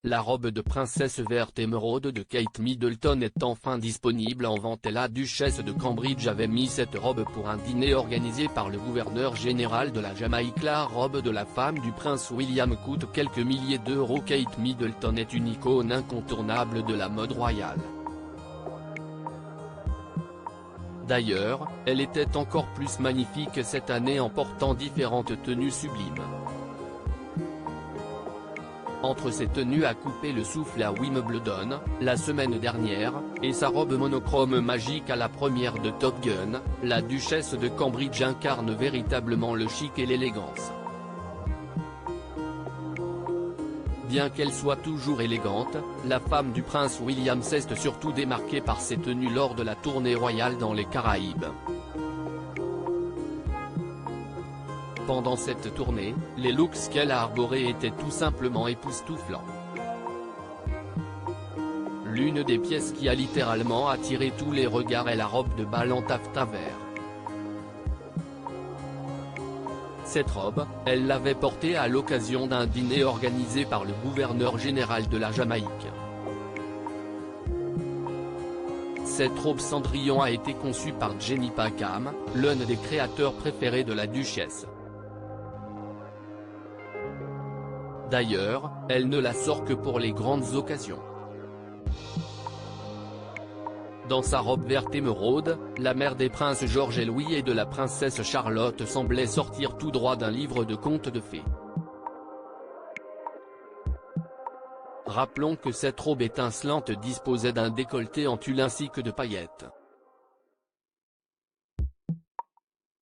La robe de princesse verte émeraude de Kate Middleton est enfin disponible en vente et la duchesse de Cambridge avait mis cette robe pour un dîner organisé par le gouverneur général de la Jamaïque. La robe de la femme du prince William coûte quelques milliers d'euros. Kate Middleton est une icône incontournable de la mode royale. D'ailleurs, elle était encore plus magnifique cette année en portant différentes tenues sublimes. Entre ses tenues à couper le souffle à Wimbledon, la semaine dernière, et sa robe monochrome magique à la première de Top Gun, la duchesse de Cambridge incarne véritablement le chic et l'élégance. Bien qu'elle soit toujours élégante, la femme du prince William s'est surtout démarquée par ses tenues lors de la tournée royale dans les Caraïbes. Pendant cette tournée, les looks qu'elle a arborés étaient tout simplement époustouflants. L'une des pièces qui a littéralement attiré tous les regards est la robe de bal en taffetas vert. Cette robe, elle l'avait portée à l'occasion d'un dîner organisé par le gouverneur général de la Jamaïque. Cette robe Cendrillon a été conçue par Jenny Packham, l'un des créateurs préférés de la duchesse. D'ailleurs, elle ne la sort que pour les grandes occasions. Dans sa robe verte émeraude, la mère des princes George et Louis et de la princesse Charlotte semblait sortir tout droit d'un livre de contes de fées. Rappelons que cette robe étincelante disposait d'un décolleté en tulle ainsi que de paillettes.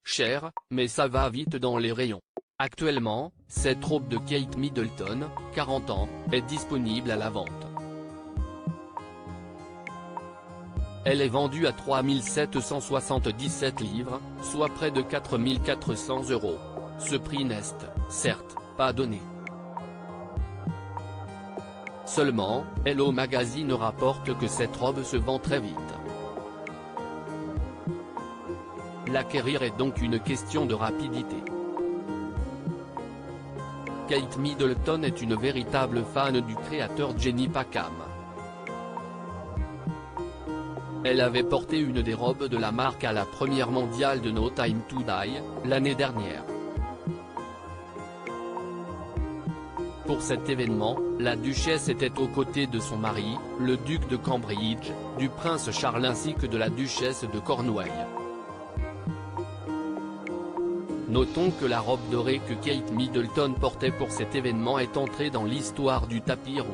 Cher, mais ça va vite dans les rayons. Actuellement, cette robe de Kate Middleton, 40 ans, est disponible à la vente. Elle est vendue à 3 777 livres, soit près de 4 400 €. Ce prix n'est, certes, pas donné. Seulement, Hello Magazine rapporte que cette robe se vend très vite. L'acquérir est donc une question de rapidité. Kate Middleton est une véritable fan du créateur Jenny Packham. Elle avait porté une des robes de la marque à la première mondiale de No Time to Die, l'année dernière. Pour cet événement, la duchesse était aux côtés de son mari, le duc de Cambridge, du prince Charles ainsi que de la duchesse de Cornouailles. Notons que la robe dorée que Kate Middleton portait pour cet événement est entrée dans l'histoire du tapis rouge.